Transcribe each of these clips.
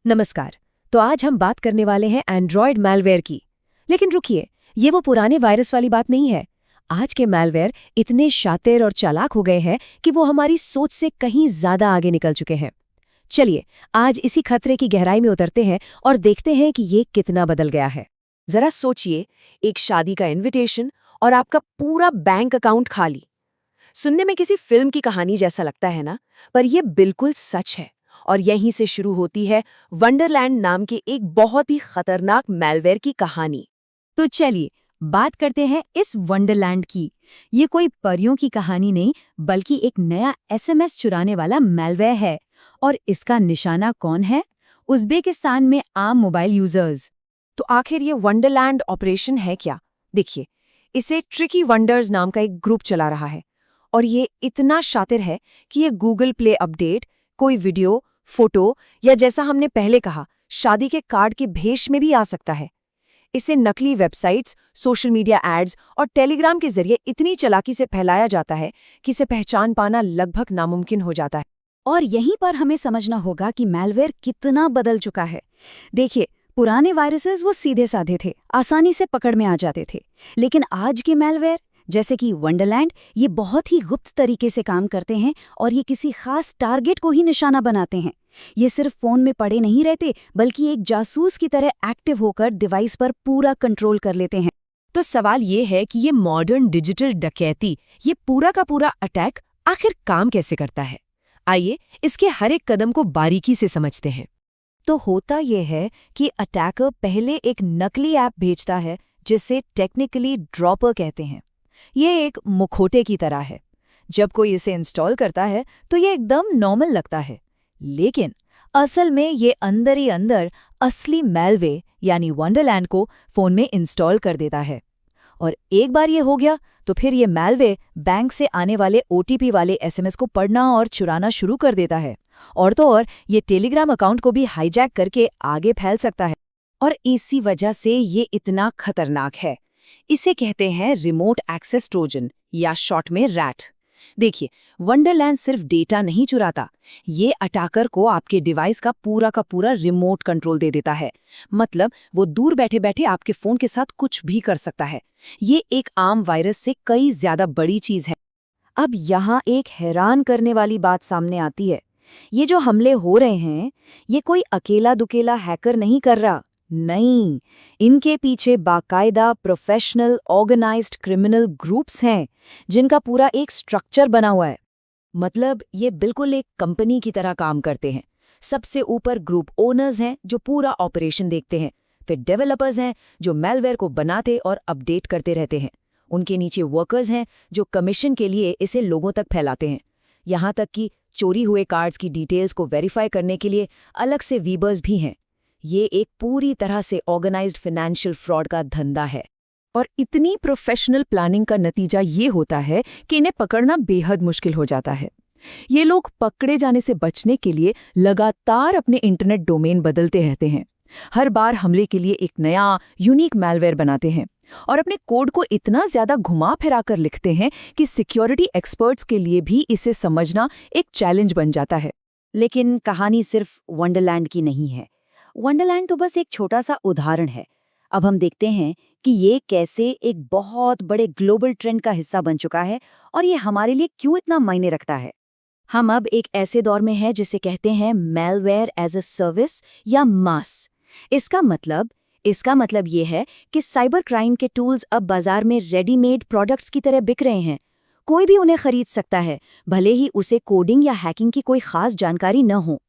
नमस्कार। तो आज हम बात करने वाले हैं एंड्रॉयड मैलवेयर की। लेकिन रुकिए, ये वो पुराने वायरस वाली बात नहीं है। आज के मैलवेयर इतने शातिर और चालाक हो गए हैं कि वो हमारी सोच से कहीं ज्यादा आगे निकल चुके हैं। चलिए, आज इसी खतरे की गहराई में उतरते हैं और देखते हैं कि ये कितना बदल गया है। जरा सोचिए, एक शादी का इनविटेशन और आपका पूरा बैंक अकाउंट खाली। सुनने में किसी फिल्म की कहानी जैसा लगता है ना, पर यह बिल्कुल सच है। और यहीं से शुरू होती है वंडरलैंड नाम के एक बहुत ही खतरनाक मैलवेयर की कहानी। तो चलिए बात करते हैं इस वंडरलैंड की। ये कोई परियों की कहानी नहीं, बल्कि एक नया एसएमएस चुराने वाला मैलवेयर है। और इसका निशाना कौन है? उज़्बेकिस्तान में आम मोबाइल यूजर्स। तो आखिर ये वंडरलैंड ऑपरेशन है क्या? देखिए, इसे ट्रिकी वंडर्स नाम का एक ग्रुप चला रहा है। और ये इतना शातिर है कि ये गूगल प्ले अपडेट, कोई वीडियो, फोटो या जैसा हमने पहले कहा, शादी के कार्ड के भेष में भी आ सकता है। इसे नकली वेबसाइट्स, सोशल मीडिया एड्स और टेलीग्राम के जरिए इतनी चालाकी से फैलाया जाता है कि इसे पहचान पाना लगभग नामुमकिन हो जाता है। और यहीं पर हमें समझना होगा कि मैलवेयर कितना बदल चुका है। देखिए, पुराने वायरसेस वो सीधे साधे थे, आसानी से पकड़ में आ जाते थे। लेकिन आज के मैलवेयर जैसे कि वंडरलैंड, ये बहुत ही गुप्त तरीके से काम करते हैं और ये किसी खास टारगेट को ही निशाना बनाते हैं। ये सिर्फ फोन में पड़े नहीं रहते, बल्कि एक जासूस की तरह एक्टिव होकर डिवाइस पर पूरा कंट्रोल कर लेते हैं। तो सवाल ये है कि ये मॉडर्न डिजिटल डकैती, ये पूरा का पूरा अटैक आखिर काम कैसे करता है? आइए इसके हर एक कदम को बारीकी से समझते हैं। तो होता यह है कि अटैकर पहले एक नकली ऐप भेजता है जिसे टेक्निकली ड्रॉपर कहते हैं। ये एक मुखौटे की तरह है। जब कोई इसे इंस्टॉल करता है तो ये एकदम नॉर्मल लगता है, लेकिन असल में ये अंदर ही अंदर असली मैलवेयर यानी वंडरलैंड को फोन में इंस्टॉल कर देता है। और एक बार ये हो गया तो फिर ये मैलवेयर बैंक से आने वाले ओटीपी वाले एसएमएस को पढ़ना और चुराना शुरू कर देता है। और तो और ये टेलीग्राम अकाउंट को भी हाईजैक करके आगे फैल सकता है। और इसी वजह से ये इतना खतरनाक है। इसे कहते हैं रिमोट एक्सेस ट्रोजन या शॉर्ट में रैट। देखिए, वंडरलैंड सिर्फ डेटा नहीं चुराता, ये अटैकर को आपके डिवाइस का पूरा रिमोट कंट्रोल दे देता है। मतलब वो दूर बैठे बैठे आपके फोन के साथ कुछ भी कर सकता है। ये एक आम वायरस से कई ज्यादा बड़ी चीज है। अब यहाँ एक हैरान करने वाली बात सामने आती है। ये जो हमले हो रहे हैं, ये कोई अकेला दुकेला हैकर नहीं कर रहा। नहीं, इनके पीछे बाकायदा प्रोफेशनल ऑर्गेनाइज्ड क्रिमिनल ग्रुप्स हैं, जिनका पूरा एक स्ट्रक्चर बना हुआ है। मतलब ये बिल्कुल एक कंपनी की तरह काम करते हैं। सबसे ऊपर ग्रुप ओनर्स हैं जो पूरा ऑपरेशन देखते हैं। फिर डेवलपर्स हैं जो मैलवेयर को बनाते और अपडेट करते रहते हैं। उनके नीचे वर्कर्स हैं जो कमीशन के लिए इसे लोगों तक फैलाते हैं। यहाँ तक कि चोरी हुए कार्ड्स की डिटेल्स को वेरीफाई करने के लिए अलग से वीबर्स भी हैं। ये एक पूरी तरह से ऑर्गेनाइज्ड फाइनेंशियल फ्रॉड का धंधा है। और इतनी प्रोफेशनल प्लानिंग का नतीजा ये होता है कि इन्हें पकड़ना बेहद मुश्किल हो जाता है। ये लोग पकड़े जाने से बचने के लिए लगातार अपने इंटरनेट डोमेन बदलते रहते हैं। हर बार हमले के लिए एक नया यूनिक मैलवेयर बनाते हैं और अपने कोड को इतना ज्यादा घुमा फिरा कर लिखते हैं कि सिक्योरिटी एक्सपर्ट्स के लिए भी इसे समझना एक चैलेंज बन जाता है। लेकिन कहानी सिर्फ वंडरलैंड की नहीं है। वंडरलैंड तो बस एक छोटा सा उदाहरण है। अब हम देखते हैं कि ये कैसे एक बहुत बड़े ग्लोबल ट्रेंड का हिस्सा बन चुका है और ये हमारे लिए क्यों इतना मायने रखता है। हम अब एक ऐसे दौर में हैं जिसे कहते हैं मैलवेयर एज अ सर्विस या मास। इसका मतलब ये है कि साइबर क्राइम के टूल्स अब बाजार में रेडीमेड प्रोडक्ट्स की तरह बिक रहे हैं। कोई भी उन्हें खरीद सकता है, भले ही उसे कोडिंग या हैकिंग की कोई खास जानकारी न हो।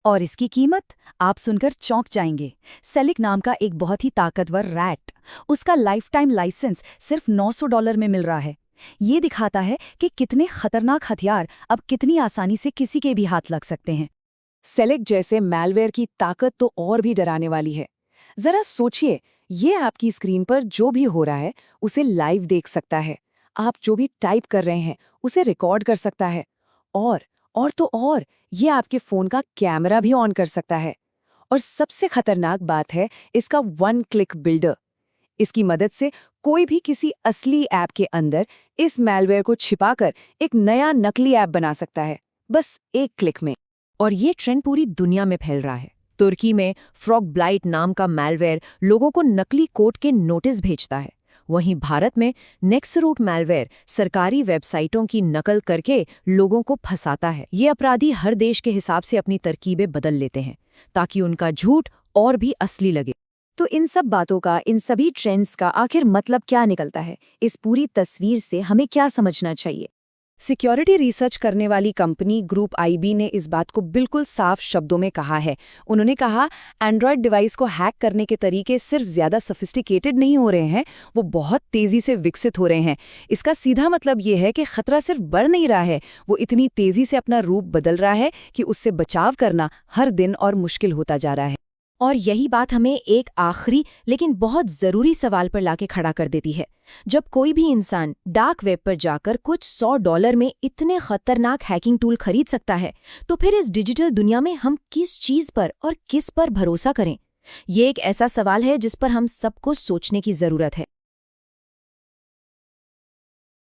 और इसकी कीमत आप सुनकर चौंक जाएंगे। सेलिक नाम का एक बहुत ही ताकतवर रैट, उसका लाइफ टाइम लाइसेंस सिर्फ $900 में मिल रहा है। ये दिखाता है कि कितने खतरनाक हथियार अब कितनी आसानी से किसी के भी हाथ लग सकते हैं। सेलेक्ट जैसे मैलवेयर की ताकत तो और भी डराने वाली है। जरा सोचिए, ये आपकी स्क्रीन पर जो भी हो रहा है उसे लाइव देख सकता है। आप जो भी टाइप कर रहे हैं उसे रिकॉर्ड कर सकता है। और ये आपके फोन का कैमरा भी ऑन कर सकता है। और सबसे खतरनाक बात है इसका वन क्लिक बिल्डर। इसकी मदद से कोई भी किसी असली ऐप के अंदर इस मैलवेयर को छिपाकर एक नया नकली ऐप बना सकता है, बस एक क्लिक में। और ये ट्रेंड पूरी दुनिया में फैल रहा है। तुर्की में फ्रॉग ब्लाइट नाम का मैलवेयर लोगों को नकली कोड के नोटिस भेजता है। वहीं भारत में नेक्सरूट मैलवेयर सरकारी वेबसाइटों की नकल करके लोगों को फंसाता है। ये अपराधी हर देश के हिसाब से अपनी तरकीबें बदल लेते हैं ताकि उनका झूठ और भी असली लगे। तो इन सब बातों का, इन सभी ट्रेंड्स का आखिर मतलब क्या निकलता है? इस पूरी तस्वीर से हमें क्या समझना चाहिए? सिक्योरिटी रिसर्च करने वाली कंपनी ग्रुप आईबी ने इस बात को बिल्कुल साफ शब्दों में कहा है। उन्होंने कहा, एंड्रॉयड डिवाइस को हैक करने के तरीके सिर्फ ज़्यादा सोफिस्टिकेटेड नहीं हो रहे हैं, वो बहुत तेज़ी से विकसित हो रहे हैं। इसका सीधा मतलब ये है कि खतरा सिर्फ बढ़ नहीं रहा है, वो इतनी तेज़ी से अपना रूप बदल रहा है कि उससे बचाव करना हर दिन और मुश्किल होता जा रहा है। और यही बात हमें एक आखिरी लेकिन बहुत ज़रूरी सवाल पर लाके खड़ा कर देती है। जब कोई भी इंसान डार्क वेब पर जाकर कुछ $100 में इतने खतरनाक हैकिंग टूल खरीद सकता है, तो फिर इस डिजिटल दुनिया में हम किस चीज़ पर और किस पर भरोसा करें? ये एक ऐसा सवाल है जिस पर हम सबको सोचने की ज़रूरत है।